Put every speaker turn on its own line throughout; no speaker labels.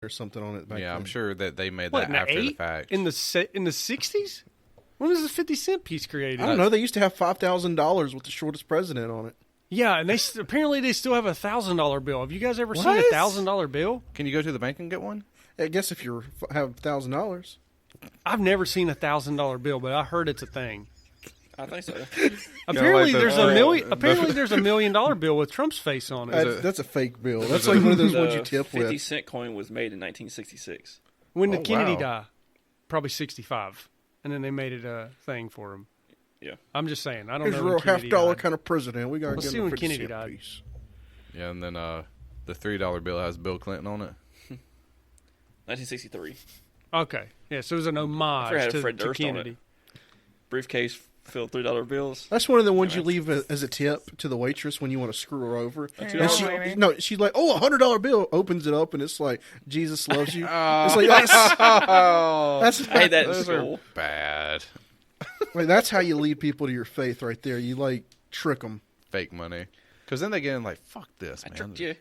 or something on it back
Yeah,
then.
I'm sure that they made
What,
that after the fact.
In the 60s? When was the 50 cent piece created?
I don't know. They used to have $5,000 with the shortest president on it.
Yeah, and apparently they still have a $1,000 bill. Have you guys ever seen a
What?
$1,000 bill?
Can you go to the bank and get one?
I guess if you have $1,000.
I've never seen a $1,000 bill, but I heard it's a thing.
I think so.
Apparently,
like
there's a million. Apparently, there's $1 million bill with Trump's face on it.
That's a fake bill. That's like one of those ones you tip
50
with.
cent coin was made in 1966.
When did
Oh,
Kennedy
wow.
die? Probably 65, and then they made it a thing for him.
Yeah.
I'm just saying. I don't
Here's
know.
a
when
real
Kennedy
half-dollar
died.
kind of president. We got to
Let's
give
see
him a
when
50
Kennedy
cent
died.
piece.
Yeah, and then the $3 bill has Bill Clinton on it.
1963.
Okay, yeah. So it was an
I
homage
had
to
Fred Durst on
Kennedy.
it. Briefcase filled $3 bills.
That's one of the ones you leave as a tip to the waitress when you want to screw her over.
$2
And she's like, "Oh, $100 bill." Opens it up and it's like, "Jesus loves you."
Oh.
It's like that's
I hate that in
Those are
school.
bad.
like that's how you lead people to your faith right there. You like trick them.
Fake money. Because then they get in like, fuck this,
I
man.
tricked you.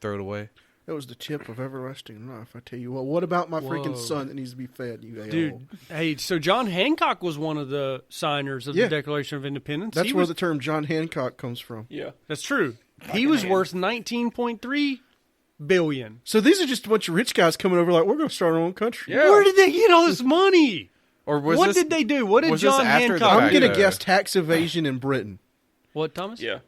Throw it away.
That was the tip of everlasting life. I tell you what about my freaking
Whoa.
son that needs to be fed? You a-hole?
Dude, hey, so John Hancock was one of the signers of
Yeah.
the Declaration of Independence.
That's
He
where
was-
the term John Hancock comes from.
Yeah.
That's true. He was worth 19.3 billion.
So these are just a bunch of rich guys coming over like, we're going to start our own country.
Yeah.
Where did they get all this money?
Or was
What
this,
did they do? What did
was this
John
after the
Hancock
I'm
fact,
going to
though?
guess tax evasion in Britain.
What, Thomas?
Yeah.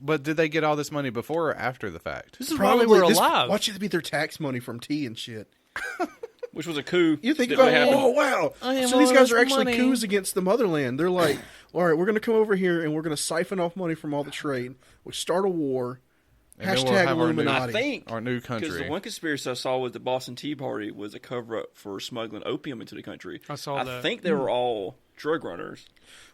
But did they get all this money before or after the fact?
This is while we were alive.
Watch it be their tax money from tea and shit.
Which was a coup.
You think
that
about,
really happened.
oh, wow. So these guys are actually coups against the motherland. They're like, all right, we're going to come over here and we're going to siphon off money from all the trade. We'll start a war.
And then we'll
Hashtag
have our new-
Illuminati.
I think
Our new
because
country.
the one conspiracy I saw was the Boston Tea Party was a cover-up for smuggling opium into the country.
I saw that.
I think they were all drug runners.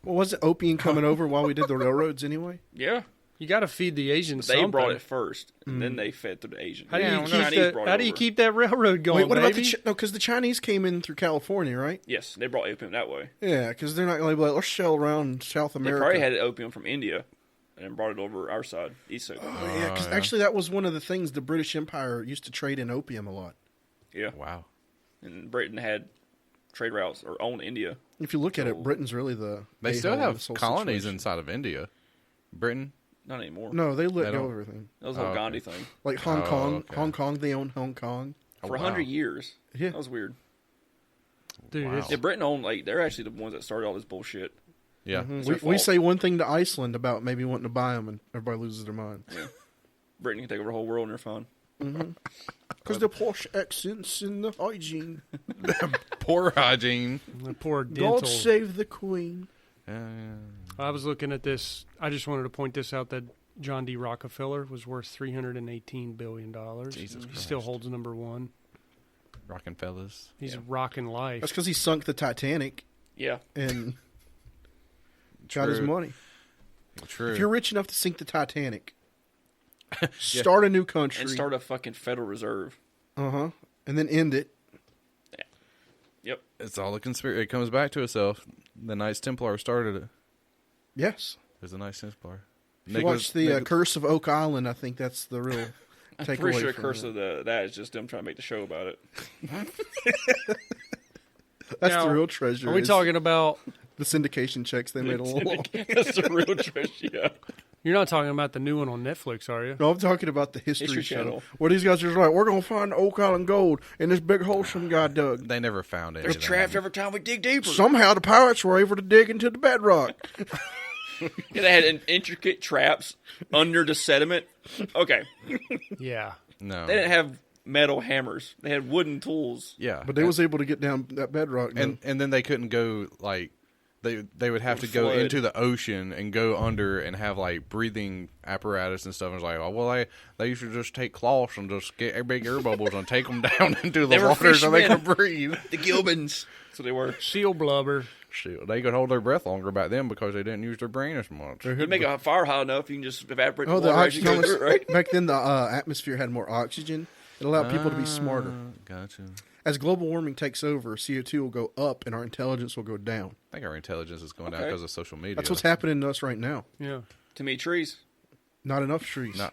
Well, was it opium coming over while we did the railroads anyway?
Yeah.
You got to feed the Asians
They
something.
brought it first, and then they fed through the Asian.
How do you,
The
keep,
Chinese
that,
brought it
how do you
over.
keep that railroad going,
Wait, what about
baby?
no, because the Chinese came in through California, right?
Yes, they brought opium that way.
Yeah, because they're not going to be like, let's shell around South
They
America.
probably had opium from India and then brought it over our side, east side.
Oh, yeah, because actually that was one of the things the British Empire used to trade in opium a lot.
Yeah.
Wow.
And Britain had trade routes or owned India.
If you look at it, Britain's really the
They still
a-hole in
have
this whole
colonies
situation.
inside of India. Britain?
Not anymore.
No, they let
They
go
don't-
of everything.
That was the whole
Oh,
Gandhi
okay.
thing.
Like Hong
Oh,
Kong.
okay.
Hong Kong, they own Hong Kong.
For
wow.
100 years.
Yeah.
That was weird.
Dude,
Wow.
it's,
Yeah, Britain owned, like, they're actually the ones that started all this bullshit.
Yeah.
It's
We,
their
we
fault.
say one thing to Iceland about maybe wanting to buy them, and everybody loses their mind.
Britain can take over the whole world and they're fine.
Because the posh accents and the hygiene.
Poor hygiene.
the poor dental.
God save the Queen.
I was looking at this. I just wanted to point this out that John D. Rockefeller was worth $318 billion.
Jesus
He
Christ.
still holds number one.
Rockin' fellas.
He's rocking life.
That's because he sunk the Titanic
Yeah.
and got his
True.
money.
True.
If you're rich enough to sink the Titanic, start a new country.
And start a fucking Federal Reserve.
And then end it.
Yep.
It's all a conspiracy. It comes back to itself. The Knights Templar started it.
Yes.
There's a Knights Templar.
If you watch the Curse of Oak Island, I think that's the real
I'm
takeaway.
pretty sure
from
Curse
that.
of that is just them trying to make the show about it.
That's
Now,
the real treasure.
Are we
is
talking about?
the syndication checks they made along?
That's the real treasure. Yeah.
You're not talking about the new one on Netflix, are you?
No, I'm talking about the History
History
Channel.
Channel.
Where these guys are like, we're going to find Oak Island gold in this big hole some guy dug.
They never found anything.
There's traps every time we dig deeper.
Somehow the pirates were able to dig into the bedrock.
Yeah, they had intricate traps under the sediment. Okay.
Yeah.
No.
They didn't have metal hammers. They had wooden tools.
Yeah.
But they was able to get down that bedrock.
and then they couldn't go like they would have to go
Flood.
into the ocean and go under and have like breathing apparatus and stuff. And it's like, oh well, they used to just take cloths and just get big air bubbles and take them down into
They
the
were
water so they
fishermen.
could breathe.
The Gilbans. That's what they were.
Seal blubber.
Shoot, they could hold their breath longer back then because they didn't use their brain as much.
You make a fire hot enough, you can just evaporate
oh,
the
the
water as you
oxygen
go through it, right?
back then the atmosphere had more oxygen. It allowed people to be smarter.
Gotcha.
As global warming takes over, CO2 will go up and our intelligence will go down.
I think our intelligence is going down
Okay.
because of social media.
That's what's happening to us right now.
Yeah.
To me, trees.
Not enough trees.
No.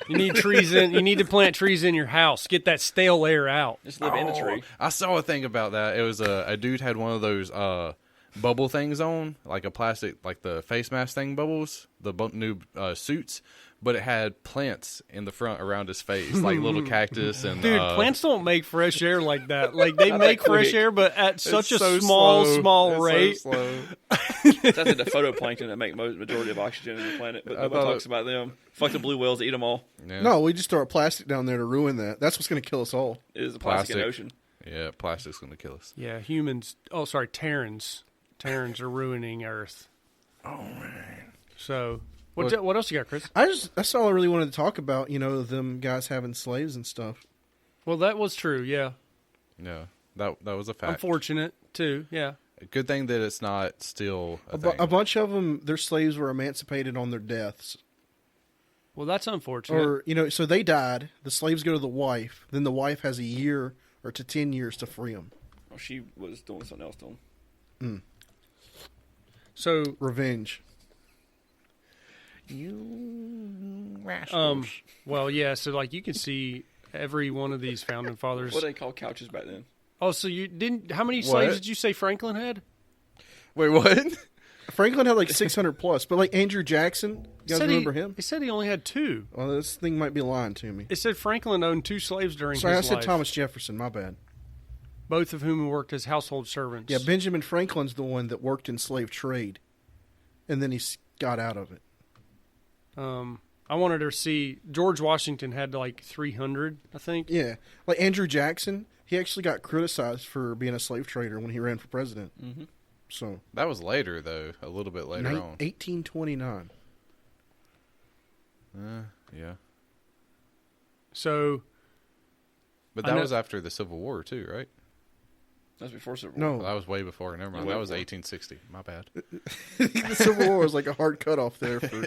You need trees in. You need to plant trees in your house. Get that stale air out.
Just live in the tree.
I saw a thing about that. It was a dude had one of those bubble things on, like a plastic, like the face mask thing bubbles, the new suits, but it had plants in the front around his face, like little cactus and.
Dude, plants don't make fresh air like that. Like they make fresh
quick.
air, but at such a
so
small
slow.
rate.
So slow.
It's actually the photoplankton that make majority of oxygen in the planet, but nobody talks about them. Fuck the blue whales, eat them all.
Yeah.
No, we just throw plastic down there to ruin that. That's what's going to kill us all.
It is the plastic in the ocean.
Yeah, plastic's going to kill us.
Yeah, humans. Oh, sorry, Terrans. Terrans are ruining Earth.
Oh man.
So, what else you got, Chris?
That's all I really wanted to talk about. You know, them guys having slaves and stuff.
Well, that was true. Yeah,
Yeah, that was a fact.
unfortunate too. Yeah.
Good thing that it's not still a thing.
A bunch of them, their slaves were emancipated on their deaths.
Well, that's unfortunate.
Or, you know, so they died. The slaves go to the wife. Then the wife has a year or to 10 years to free them.
Oh, she was doing something else to them.
So,
Revenge.
You rascals.
well, yeah. So, like, you can see every one of these founding fathers.
What do they call couches back then?
Oh, so you didn't? How many slaves did you say Franklin had?
Wait, what?
Franklin had like 600 plus, but like Andrew Jackson, you guys remember him?
He said he only had 2.
Well, this thing might be lying to me.
It said Franklin owned 2 slaves during
Sorry, I
his
said
life,
Thomas Jefferson. My bad.
both of whom worked as household servants.
Yeah, Benjamin Franklin's the one that worked in slave trade, and then he got out of it.
I wanted to see George Washington had like 300, I think.
Yeah, like Andrew Jackson, he actually got criticized for being a slave trader when he ran for president.
Mm-hmm.
So
That was later, though. A little bit later on.
1829.
Yeah.
So
But
I
that
know-
was after the Civil War, too, right?
That's before Civil War.
No,
Well, that was way before. Never mind.
Way
That was
before.
1860. My bad.
the Civil War was like a hard cutoff there for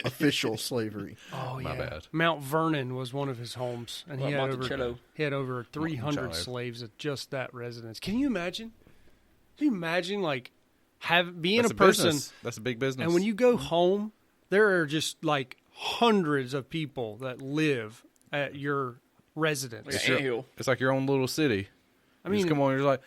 official slavery.
oh
My
yeah,
bad.
Mount Vernon was one of his homes, and
Well,
he had
Monticello.
over 300
Monticello.
slaves at just that residence. Can you imagine? Can you imagine like being
That's
a person,
business. That's a big business.
and when you go home, there are just like hundreds of people that live at your residence.
Like an anthill.
It's like your own little city.
I
You
mean,
just come on and you're like,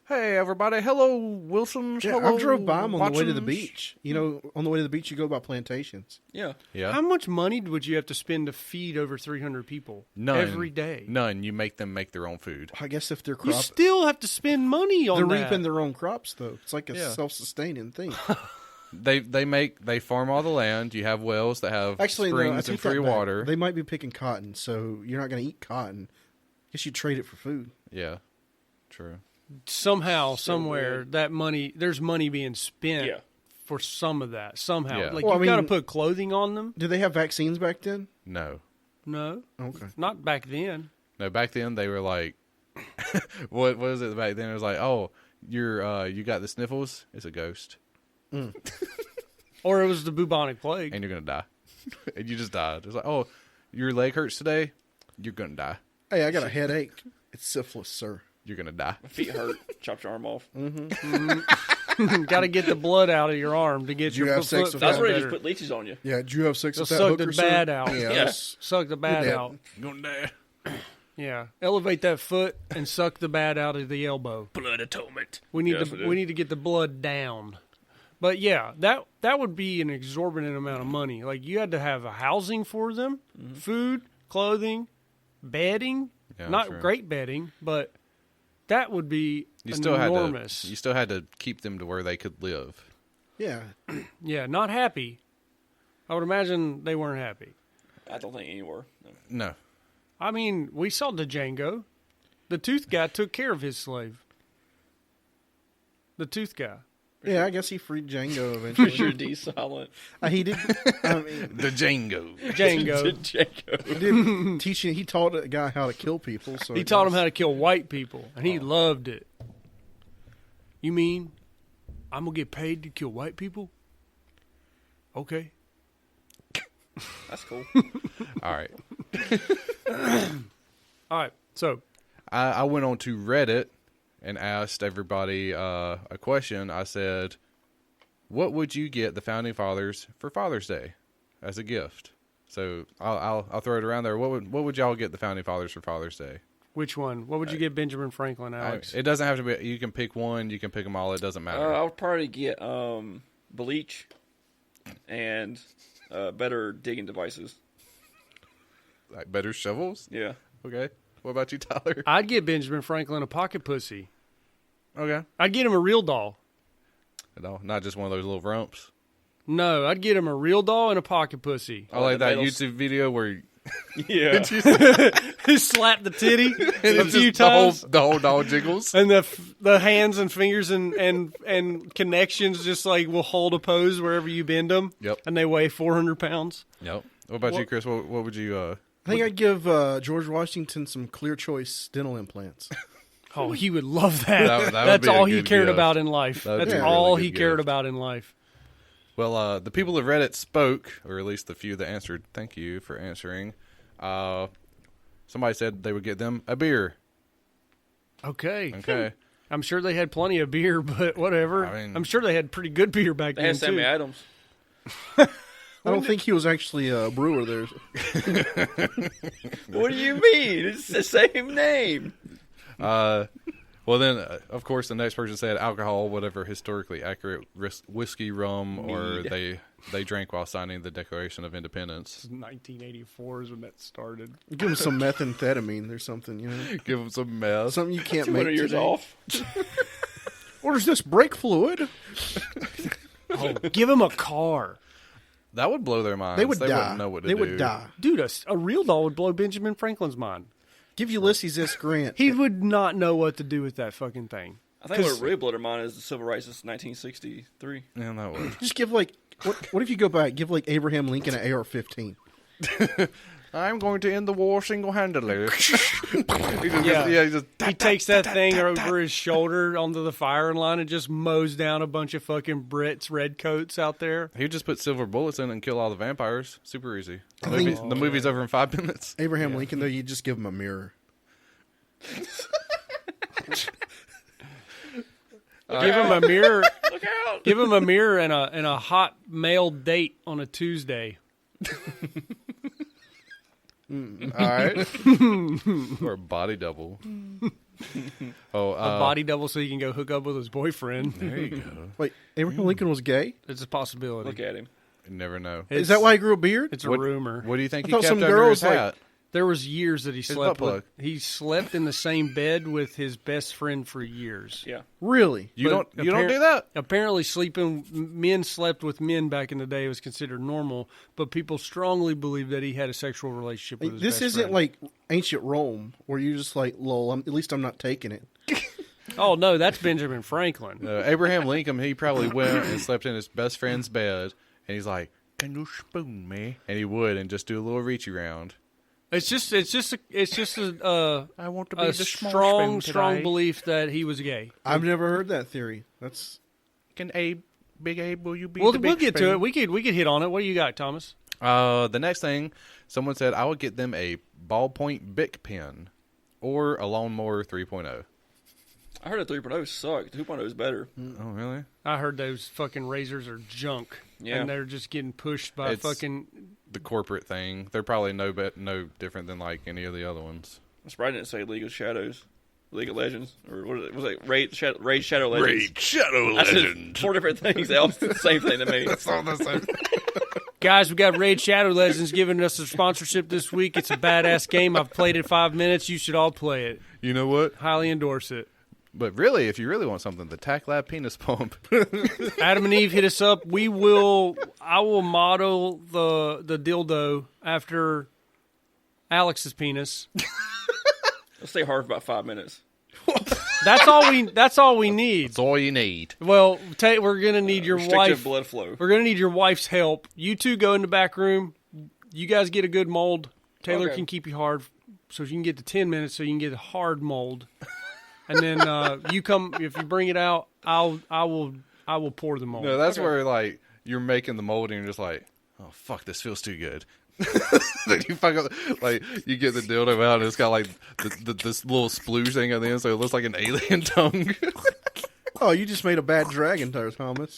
hey, everybody. Hello, Wilsons.
Yeah,
Hello,
I drove by them on the way to the
Watsons."
beach. You know, on the way to the beach, you go by plantations.
Yeah.
Yeah.
how much money would you have to spend to feed over 300 people
None.
every day?
None. You make them make their own food.
I guess if they're
You
crop,
still have to spend money on
they're
that.
reaping their own crops though. It's like a
Yeah.
self-sustaining thing.
They farm all the land. You have wells that have
Actually, no, I
springs
take
and free
that back.
water.
They might be picking cotton, so you're not going to eat cotton. Guess you trade it for food.
Yeah. True.
Somehow,
So
somewhere,
weird.
that money, there's money being spent
Yeah.
for some of that. Somehow.
Yeah.
Like,
Well, I
you've got to
mean-
put clothing on them.
Did they have vaccines back then?
No.
No,
Okay.
not back then.
No, back then they were like, what was it back then? It was like, oh, you got the sniffles? It's a ghost.
Or it was the bubonic plague.
And you're going to die. And you just died. It's like, oh, your leg hurts today? You're going to die.
Hey, I got a headache. It's syphilis, sir.
You're going to die.
My feet hurt. Chopped your arm off.
Got to get the blood out of your arm to get
you
your
have
foot
sex with
That's
that
where they
better.
just put leeches on you.
Yeah, did you have sex
They'll
with that
suck
hooker,
the
sir?
bad out.
Yeah.
Yeah.
that's-
Suck the bad
dead.
out.
You're going to die.
Yeah, elevate that foot and suck the bad out of the elbow.
Blood atonement.
We need
Yeah, that's what
to
it
we
is.
need to get the blood down. But yeah, that would be an exorbitant amount of money. Like you had to have a housing for them, food, clothing, bedding.
Yeah,
Not
sure.
great bedding, but that would be
You still
enormous.
had to. You still had to keep them to where they could live.
Yeah.
Yeah, not happy. I would imagine they weren't happy.
I don't think anywhere. No.
No.
I mean, we saw Django. The tooth guy took care of his slave. The tooth guy.
Yeah, I guess he freed Django
For
eventually.
sure, D silent.
He did. I mean,
The Django.
Django.
Django.
he did teaching. He taught a guy how to kill people. So
He
I
taught him
guess-
how to kill white people, and he loved it. You mean I'm going to get paid to kill white people? Okay.
That's cool.
All right.
All right. So,
I went on to Reddit and asked everybody a question. I said, what would you get the Founding Fathers for Father's Day? as a gift. So I'll throw it around there. What would y'all get the founding fathers for Father's Day?
Which one? What would you get Benjamin Franklin, Alex?
It doesn't have to be. You can pick one. You can pick them all. It doesn't matter.
I would probably get bleach and better digging devices.
Like better shovels.
Yeah.
Okay. What about you, Tyler?
I'd get Benjamin Franklin a pocket pussy.
Okay.
I'd get him a real doll.
No, not just one of those little rumps.
No, I'd get him a real doll and a pocket pussy.
I like that
medals.
YouTube video where
Yeah.
He slapped the titty a
it's
few
just the whole,
times.
the whole doll jiggles.
And the hands and fingers and connections just like will hold a pose wherever you bend them.
Yep.
And they weigh 400 pounds.
Yep. What about you, Chris? What would you?
I think I'd give George Washington some Clear Choice dental implants.
Oh, he would love that.
That would
That's
be a
all he
good
cared
gift.
about in life.
That would
That's
be a
all
really
he
good
cared
gift.
about in life.
Well, the people of Reddit spoke, or at least the few that answered. Thank you for answering. Somebody said they would get them a beer.
Okay.
Okay.
I'm sure they had plenty of beer, but whatever.
I mean-
I'm sure they had pretty good beer back
They
then,
had Sammy
too.
Adams.
I don't think he was actually a brewer there.
What do you mean? It's the same name.
Well, then, of course, the next person said alcohol, whatever historically accurate whiskey, rum, or
Mead.
they drank while signing the Declaration of Independence.
1984 is when that started.
Give him some methamphetamine or something, you know.
Give them some meth.
Something you can't
200
make
years
today.
off.
What is this, brake fluid?
Oh, give him a car.
That would blow their minds.
They would die.
Wouldn't know what to
They
do.
would die.
Dude, a real doll would blow Benjamin Franklin's mind.
Give Ulysses S. Grant.
He would not know what to do with that fucking thing.
I think what really blew their mind is the civil rights since 1963.
Yeah, that would.
Just give what if you go back? Give Abraham Lincoln an AR-15.
I'm going to end the war single-handedly.
He takes that thing over his shoulder onto the firing line and just mows down a bunch of fucking Brits redcoats out there.
He would just put silver bullets in it and kill all the vampires. Super easy. The movie's over in 5 minutes.
Abraham Lincoln, though, you just give him a mirror.
Give him a mirror.
Look out!
Give him a mirror and a hot male date on a Tuesday.
All right. Or a body double.
A body double so he can go hook up with his boyfriend.
There you go.
Wait, Abraham Lincoln was gay?
It's a possibility.
Look at him.
You never know.
Is that why he grew a beard?
It's a rumor.
What do you think
I
he
thought
kept
some
under
girls,
his hat?
There was years that he slept
butt
with. He slept in the same bed with his best friend for years.
Yeah.
Really?
You
But
don't do that?
Apparently, men slept with men back in the day was considered normal, but people strongly believe that he had a sexual relationship with his
This
best
isn't
friend.
like ancient Rome where you're just like, lol, at least I'm not taking it.
Oh no, that's Benjamin Franklin.
Abraham Lincoln, he probably went and slept in his best friend's bed, and he's like, "Can you spoon me?" And he would, and just do a little reachy round.
It's just a
I want to be
a
the small
strong
spoon today.
belief that he was gay.
I've never heard that theory. That's
Can Big Abe, will you be
We'll
the big
get to
spoon?
it. We could hit on it. What do you got, Thomas?
The next thing, someone said I would get them a ballpoint Bic pen or a lawnmower 3.0.
I heard a 3.0 sucked. 2.0 is better.
Oh, really?
I heard those fucking razors are junk.
Yeah.
And they're just getting pushed by
It's-
fucking.
The corporate thing. They're probably no different than like any of the other ones.
I'm surprised I didn't say League of Shadows. League of Legends. Or what was it? Raid Shadow Legends.
Shadow
I said 4 different things. They all the same thing to me.
That's all the same.
Guys, we got Raid Shadow Legends giving us a sponsorship this week. It's a badass game. I've played it 5 minutes. You should all play it.
You know what?
Highly endorse it.
But really, if you really want something, the TACT Lab penis pump.
Adam and Eve, hit us up. I will model the dildo after Alex's penis.
Let's stay hard for about 5 minutes.
That's all we need.
That's all you need.
Well, we're gonna need your
Restrictive
wife.
blood flow.
We're gonna need your wife's help. You two go in the back room. You guys get a good mold. Taylor
Okay.
can keep you hard, so you can get to 10 minutes, so you can get a hard mold. And then you come if you bring it out. I will pour the mold.
No, that's where like you're making the mold and you're just like, oh fuck, this feels too good. Then you fuck up, like you get the dildo out and it's got like this little splooge thing on the end, so it looks like an alien tongue.
oh, you just made a bad dragon there, Thomas.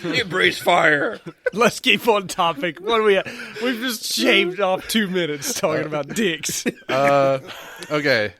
It breathes fire.
Let's keep on topic. What do we? We've just shaved off 2 minutes talking about dicks.
Okay,